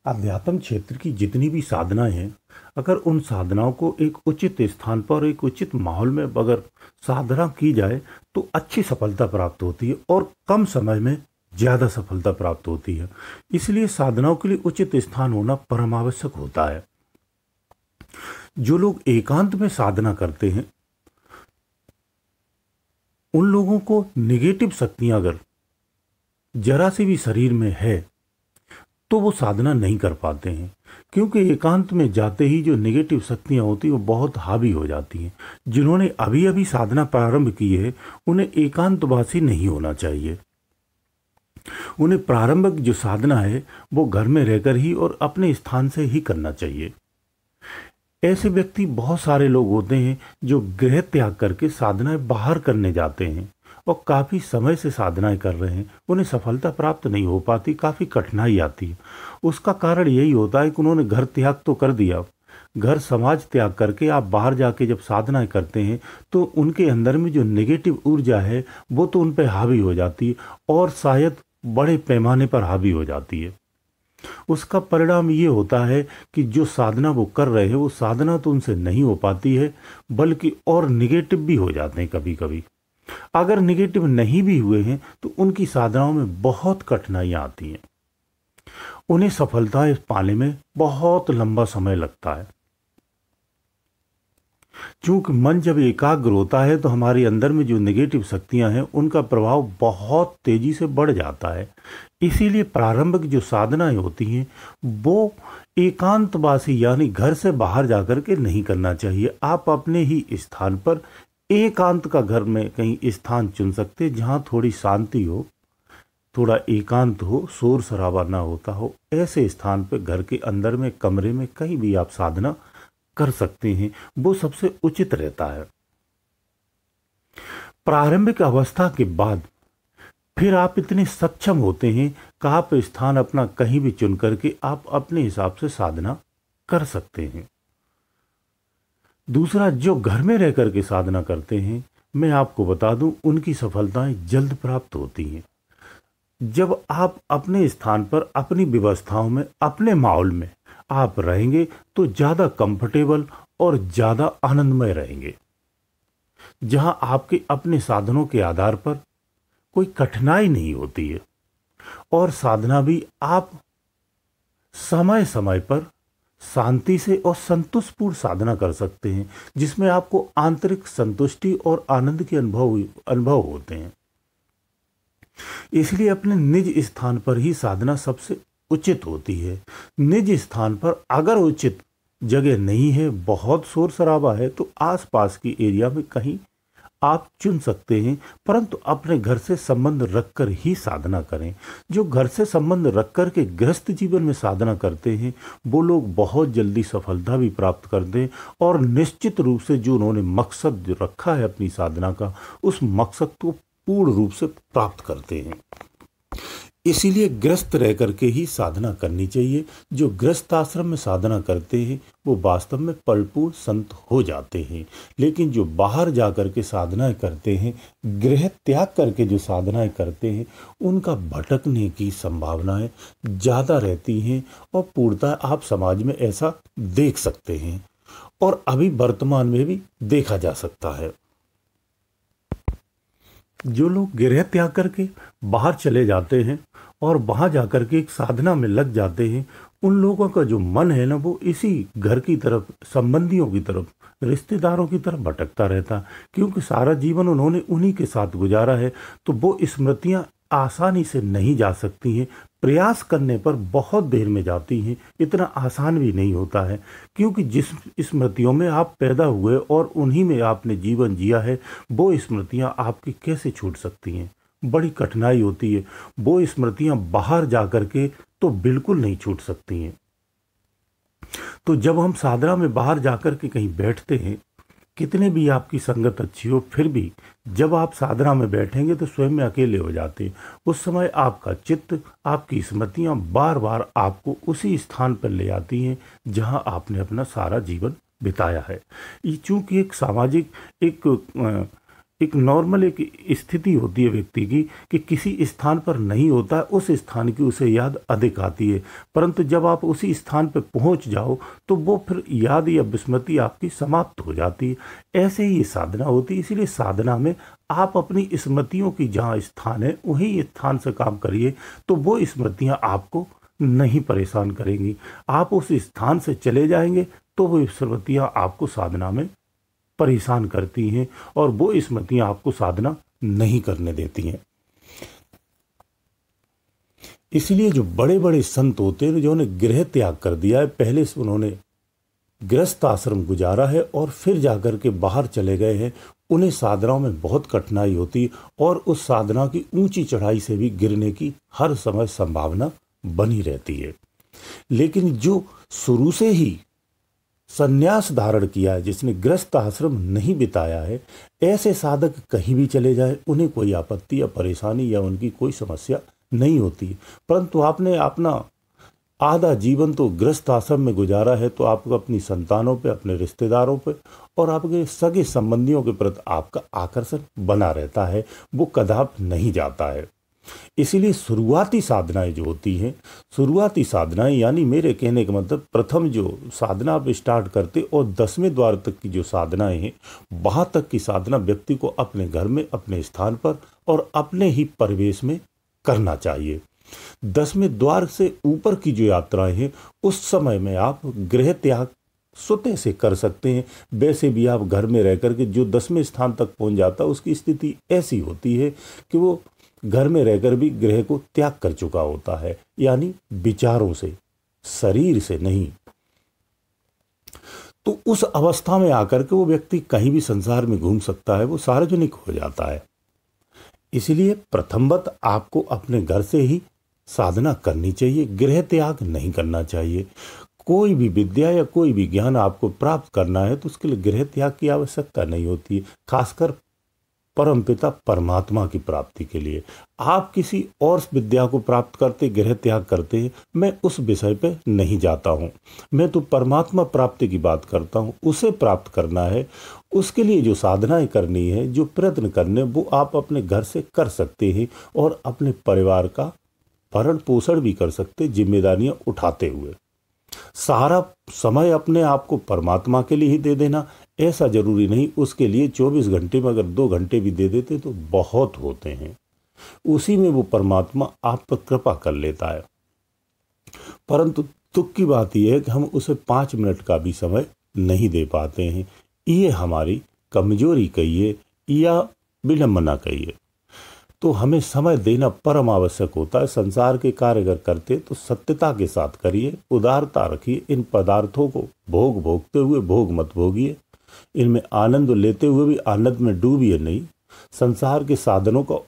अध्यात्म क्षेत्र की जितनी भी साधनाएं हैं, अगर उन साधनाओं को एक उचित स्थान पर एक उचित माहौल में अगर साधना की जाए तो अच्छी सफलता प्राप्त होती है और कम समय में ज़्यादा सफलता प्राप्त होती है। इसलिए साधनाओं के लिए उचित स्थान होना परम आवश्यक होता है। जो लोग एकांत में साधना करते हैं, उन लोगों को निगेटिव शक्तियां अगर जरा सी भी शरीर में है तो वो साधना नहीं कर पाते हैं, क्योंकि एकांत में जाते ही जो नेगेटिव शक्तियां होती हैं वो बहुत हावी हो जाती हैं। जिन्होंने अभी अभी साधना प्रारंभ की है उन्हें एकांतवासी नहीं होना चाहिए। उन्हें प्रारंभिक जो साधना है वो घर में रहकर ही और अपने स्थान से ही करना चाहिए। ऐसे व्यक्ति बहुत सारे लोग होते हैं जो गृह त्याग करके साधनाएं बाहर करने जाते हैं और काफ़ी समय से साधनाएं कर रहे हैं, उन्हें सफलता प्राप्त नहीं हो पाती, काफ़ी कठिनाई आती है। उसका कारण यही होता है कि उन्होंने घर त्याग तो कर दिया, घर समाज त्याग करके आप बाहर जाके जब साधनाएं करते हैं तो उनके अंदर में जो नेगेटिव ऊर्जा है वो तो उन पर हावी हो जाती है और शायद बड़े पैमाने पर हावी हो जाती है। उसका परिणाम ये होता है कि जो साधना वो कर रहे हैं वो साधना तो उनसे नहीं हो पाती है, बल्कि और निगेटिव भी हो जाते हैं कभी कभी। अगर निगेटिव नहीं भी हुए हैं तो उनकी साधनाओं में बहुत कठिनाइयां आती हैं, उन्हें सफलताएं पाने में बहुत लंबा समय लगता है। क्योंकि मन जब एकाग्र होता है तो हमारे अंदर में जो नेगेटिव शक्तियां हैं उनका प्रभाव बहुत तेजी से बढ़ जाता है। इसीलिए प्रारंभिक जो साधनाएं होती हैं वो एकांतवासी यानी घर से बाहर जाकर के नहीं करना चाहिए। आप अपने ही स्थान पर एकांत का घर में कहीं स्थान चुन सकते हैं जहां थोड़ी शांति हो, थोड़ा एकांत हो, शोर शराबा ना होता हो। ऐसे स्थान पर घर के अंदर में कमरे में कहीं भी आप साधना कर सकते हैं, वो सबसे उचित रहता है। प्रारंभिक अवस्था के बाद फिर आप इतने सक्षम होते हैं कि आप स्थान अपना कहीं भी चुन करके आप अपने हिसाब से साधना कर सकते हैं। दूसरा, जो घर में रह करके साधना करते हैं, मैं आपको बता दूं उनकी सफलताएं जल्द प्राप्त होती हैं। जब आप अपने स्थान पर अपनी व्यवस्थाओं में अपने माहौल में आप रहेंगे तो ज़्यादा कंफर्टेबल और ज़्यादा आनंदमय रहेंगे, जहां आपके अपने साधनों के आधार पर कोई कठिनाई नहीं होती है और साधना भी आप समय समय पर शांति से और संतुष्टपूर्ण साधना कर सकते हैं, जिसमें आपको आंतरिक संतुष्टि और आनंद के अनुभव होते हैं। इसलिए अपने निज स्थान पर ही साधना सबसे उचित होती है। निज स्थान पर अगर उचित जगह नहीं है, बहुत शोर शराबा है, तो आसपास की एरिया में कहीं आप चुन सकते हैं, परंतु अपने घर से संबंध रखकर ही साधना करें। जो घर से संबंध रखकर के गृहस्थ जीवन में साधना करते हैं वो लोग बहुत जल्दी सफलता भी प्राप्त करते हैं और निश्चित रूप से जो उन्होंने मकसद जो रखा है अपनी साधना का, उस मकसद को पूर्ण रूप से प्राप्त करते हैं। इसीलिए गृहस्थ रह करके ही साधना करनी चाहिए। जो गृहस्थ आश्रम में साधना करते हैं वो वास्तव में परिपूर्ण संत हो जाते हैं, लेकिन जो बाहर जा कर के साधनाएं करते हैं, गृह त्याग करके जो साधनाएं करते हैं, उनका भटकने की संभावनाएं ज़्यादा रहती हैं और पूर्णतः आप समाज में ऐसा देख सकते हैं और अभी वर्तमान में भी देखा जा सकता है। जो लोग गृह त्याग करके बाहर चले जाते हैं और वहां जाकर के एक साधना में लग जाते हैं, उन लोगों का जो मन है ना वो इसी घर की तरफ, संबंधियों की तरफ, रिश्तेदारों की तरफ भटकता रहता, क्योंकि सारा जीवन उन्होंने उन्हीं के साथ गुजारा है। तो वो स्मृतियां आसानी से नहीं जा सकती हैं, प्रयास करने पर बहुत देर में जाती हैं, इतना आसान भी नहीं होता है। क्योंकि जिस स्मृतियों में आप पैदा हुए और उन्हीं में आपने जीवन जिया है, वो स्मृतियां आपकी कैसे छूट सकती हैं? बड़ी कठिनाई होती है। वो स्मृतियां बाहर जा कर के तो बिल्कुल नहीं छूट सकती हैं। तो जब हम साधना में बाहर जाकर के कहीं बैठते हैं, कितने भी आपकी संगत अच्छी हो, फिर भी जब आप साधना में बैठेंगे तो स्वयं में अकेले हो जाते हैं। उस समय आपका चित्त, आपकी स्मृतियां बार बार आपको उसी स्थान पर ले आती हैं जहां आपने अपना सारा जीवन बिताया है। ये चूंकि एक सामाजिक एक नॉर्मल एक स्थिति होती है व्यक्ति की कि किसी स्थान पर नहीं होता है, उस स्थान की उसे याद अधिक आती है। परंतु जब आप उसी स्थान पर पहुंच जाओ तो वो फिर याद या विस्मृति आपकी समाप्त हो जाती है। ऐसे ही ये साधना होती है। इसीलिए साधना में आप अपनी स्मृतियों की जहाँ स्थान है वहीं स्थान से काम करिए, तो वो स्मृतियाँ आपको नहीं परेशान करेंगी। आप उस स्थान से चले जाएंगे तो वो स्मृतियाँ आपको साधना में परेशान करती हैं और वो स्मृतियां आपको साधना नहीं करने देती हैं। इसलिए जो बड़े बड़े संत होते हैं जिन्होंने गृह त्याग कर दिया है, पहले से उन्होंने गृहस्थ आश्रम गुजारा है और फिर जाकर के बाहर चले गए हैं, उन्हें साधनाओं में बहुत कठिनाई होती और उस साधना की ऊंची चढ़ाई से भी गिरने की हर समय संभावना बनी रहती है। लेकिन जो शुरू से ही संन्यास धारण किया है, जिसने गृहस्थ आश्रम नहीं बिताया है, ऐसे साधक कहीं भी चले जाए उन्हें कोई आपत्ति या परेशानी या उनकी कोई समस्या नहीं होती। परंतु आपने अपना आधा जीवन तो गृहस्थ आश्रम में गुजारा है, तो आपको अपनी संतानों पे, अपने रिश्तेदारों पे और आपके सगे संबंधियों के प्रति आपका आकर्षण बना रहता है, वो कदापि नहीं जाता है। इसीलिए शुरुआती साधनाएं जो होती हैं, शुरुआती साधनाएं यानी मेरे कहने का मतलब प्रथम जो साधना आप स्टार्ट करते और 10वें द्वार तक की जो साधनाएं हैं, वहां तक की साधना व्यक्ति को अपने घर में, अपने स्थान पर और अपने ही परिवेश में करना चाहिए। 10वें द्वार से ऊपर की जो यात्राएं हैं, उस समय में आप गृह त्याग स्वतः से कर सकते हैं। वैसे भी आप घर में रह करके जो 10वें स्थान तक पहुंच जाता है, उसकी स्थिति ऐसी होती है कि वो घर में रहकर भी गृह को त्याग कर चुका होता है, यानी विचारों से, शरीर से नहीं। तो उस अवस्था में आकर के वो व्यक्ति कहीं भी संसार में घूम सकता है, वो सार्वजनिक हो जाता है। इसलिए प्रथमवत आपको अपने घर से ही साधना करनी चाहिए, गृह त्याग नहीं करना चाहिए। कोई भी विद्या या कोई भी ज्ञान आपको प्राप्त करना है तो उसके लिए गृह त्याग की आवश्यकता नहीं होती है, खासकर परमपिता परमात्मा की प्राप्ति के लिए। आप किसी और विद्या को प्राप्त करते गृह त्याग करते हैं, मैं उस विषय पे नहीं जाता हूँ। मैं तो परमात्मा प्राप्ति की बात करता हूँ। उसे प्राप्त करना है, उसके लिए जो साधनाएं करनी है, जो प्रयत्न करने, वो आप अपने घर से कर सकते हैं और अपने परिवार का भरण पोषण भी कर सकते, जिम्मेदारियां उठाते हुए। सारा समय अपने आप को परमात्मा के लिए ही दे देना ऐसा जरूरी नहीं। उसके लिए 24 घंटे में अगर 2 घंटे भी दे देते तो बहुत होते हैं। उसी में वो परमात्मा आप पर कृपा कर लेता है। परंतु दुख की बात यह है कि हम उसे 5 मिनट का भी समय नहीं दे पाते हैं। ये हमारी कमजोरी कहिए या विडंबना कहिए। तो हमें समय देना परम आवश्यक होता है। संसार के कार्य अगर करते तो सत्यता के साथ करिए, उदारता रखिए। इन पदार्थों को भोगते हुए भोग मत भोगिए, इनमें आनंद लेते हुए भी आनंद में डूबिए नहीं। संसार के साधनों का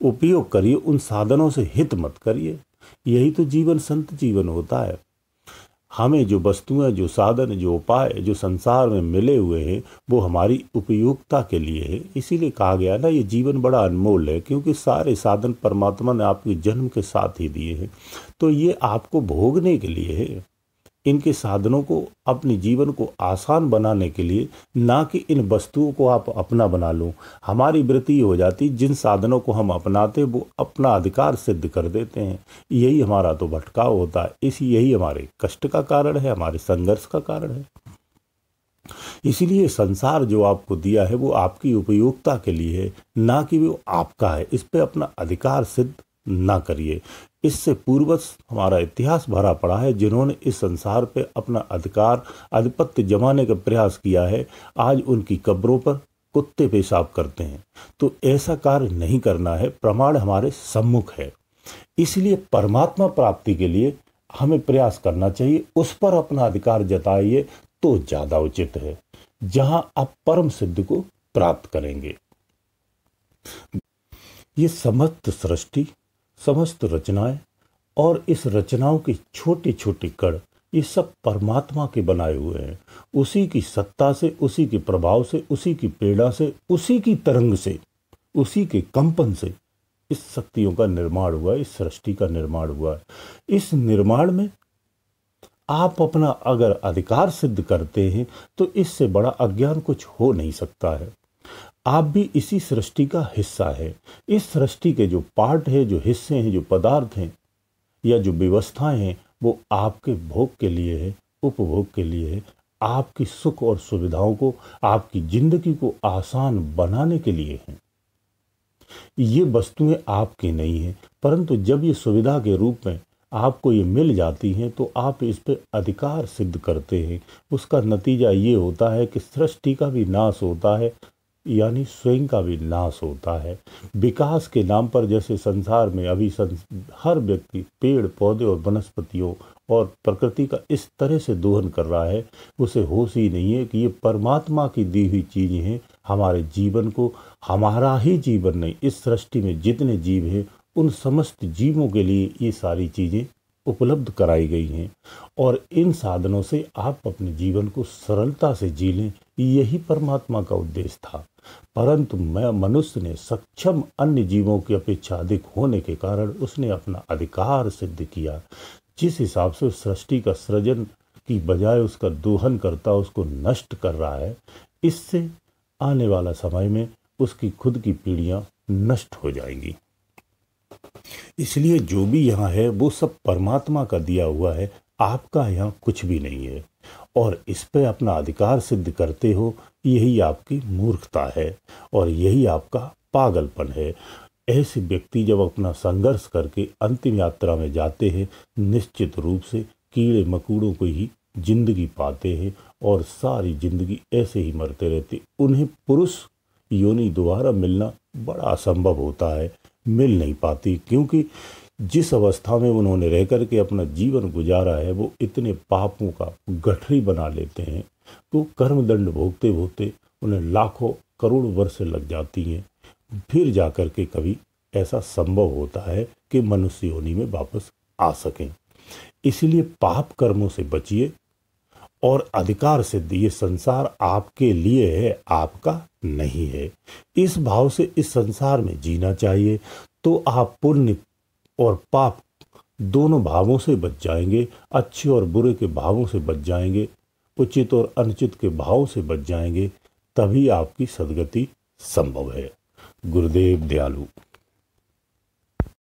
उपयोग करिए, उन साधनों से हित मत करिए। यही तो जीवन संत जीवन होता है। हमें जो वस्तुएं, जो साधन, जो उपाय जो संसार में मिले हुए हैं, वो हमारी उपयोगिता के लिए है। इसीलिए कहा गया ना, ये जीवन बड़ा अनमोल है, क्योंकि सारे साधन परमात्मा ने आपके जन्म के साथ ही दिए हैं। तो ये आपको भोगने के लिए है। इनके साधनों को अपने जीवन को आसान बनाने के लिए, ना कि इन वस्तुओं को आप अपना बना लो। हमारी वृत्ति हो जाती, जिन साधनों को हम अपनाते वो अपना अधिकार सिद्ध कर देते हैं। यही हमारा तो भटकाव होता है। यही हमारे कष्ट का कारण है, हमारे संघर्ष का कारण है। इसीलिए संसार जो आपको दिया है वो आपकी उपयोगिता के लिए है, ना कि वो आपका है। इस पे अपना अधिकार सिद्ध ना करिए। इससे पूर्वज हमारा इतिहास भरा पड़ा है, जिन्होंने इस संसार पे अपना अधिकार, आधिपत्य जमाने का प्रयास किया है। आज उनकी कब्रों पर कुत्ते पेशाब करते हैं। तो ऐसा कार्य नहीं करना है। प्रमाण हमारे सम्मुख है। इसलिए परमात्मा प्राप्ति के लिए हमें प्रयास करना चाहिए। उस पर अपना अधिकार जताइए तो ज्यादा उचित है, जहां आप परम सिद्ध को प्राप्त करेंगे। ये समस्त सृष्टि, समस्त रचनाएं और इस रचनाओं के छोटे छोटे कण, ये सब परमात्मा के बनाए हुए हैं। उसी की सत्ता से, उसी के प्रभाव से, उसी की प्रेरणा से, उसी की तरंग से, उसी के कंपन से इस शक्तियों का निर्माण हुआ है, इस सृष्टि का निर्माण हुआ है। इस निर्माण में आप अपना अगर अधिकार सिद्ध करते हैं तो इससे बड़ा अज्ञान कुछ हो नहीं सकता है। आप भी इसी सृष्टि का हिस्सा है। इस सृष्टि के जो पार्ट है, जो हिस्से हैं, जो पदार्थ हैं या जो व्यवस्थाएं हैं, वो आपके भोग के लिए है, उपभोग के लिए है, आपकी सुख और सुविधाओं को, आपकी जिंदगी को आसान बनाने के लिए हैं। ये वस्तुएं आपकी नहीं हैं, परंतु जब ये सुविधा के रूप में आपको ये मिल जाती हैं तो आप इस पे अधिकार सिद्ध करते हैं। उसका नतीजा ये होता है कि सृष्टि का भी नाश होता है, यानी स्वयं का भी नाश होता है। विकास के नाम पर जैसे संसार में अभी हर व्यक्ति पेड़ पौधे और वनस्पतियों और प्रकृति का इस तरह से दोहन कर रहा है, उसे होश ही नहीं है कि ये परमात्मा की दी हुई चीज़ें हैं। हमारे जीवन को, हमारा ही जीवन नहीं, इस सृष्टि में जितने जीव हैं उन समस्त जीवों के लिए ये सारी चीज़ें उपलब्ध कराई गई हैं, और इन साधनों से आप अपने जीवन को सरलता से जी लें, यही परमात्मा का उद्देश्य था। परंतु मनुष्य ने सक्षम अन्य जीवों की अपेक्षा अधिक होने के कारण उसने अपना अधिकार सिद्ध किया। जिस हिसाब से सृष्टि का सृजन की बजाय उसका दोहन करता, उसको नष्ट कर रहा है, इससे आने वाला समय में उसकी खुद की पीढ़ियां नष्ट हो जाएंगी। इसलिए जो भी यहाँ है वो सब परमात्मा का दिया हुआ है, आपका यहाँ कुछ भी नहीं है, और इस पे अपना अधिकार सिद्ध करते हो, यही आपकी मूर्खता है और यही आपका पागलपन है। ऐसे व्यक्ति जब अपना संघर्ष करके अंतिम यात्रा में जाते हैं, निश्चित रूप से कीड़े मकोड़ों को ही जिंदगी पाते हैं और सारी जिंदगी ऐसे ही मरते रहते। उन्हें पुरुष योनि दोबारा मिलना बड़ा असंभव होता है, मिल नहीं पाती, क्योंकि जिस अवस्था में उन्होंने रह कर के अपना जीवन गुजारा है वो इतने पापों का गठरी बना लेते हैं, तो कर्मदंड भोगते भोगते उन्हें लाखों करोड़ वर्ष लग जाती हैं। फिर जाकर के कभी ऐसा संभव होता है कि मनुष्य योनि में वापस आ सकें। इसलिए पाप कर्मों से बचिए और अधिकार सिद्ध, ये संसार आपके लिए है, आपका नहीं है। इस भाव से इस संसार में जीना चाहिए, तो आप पुण्य और पाप दोनों भावों से बच जाएंगे, अच्छे और बुरे के भावों से बच जाएंगे, उचित और अनुचित के भाव से बच जाएंगे, तभी आपकी सद्गति संभव है। गुरुदेव दयालु।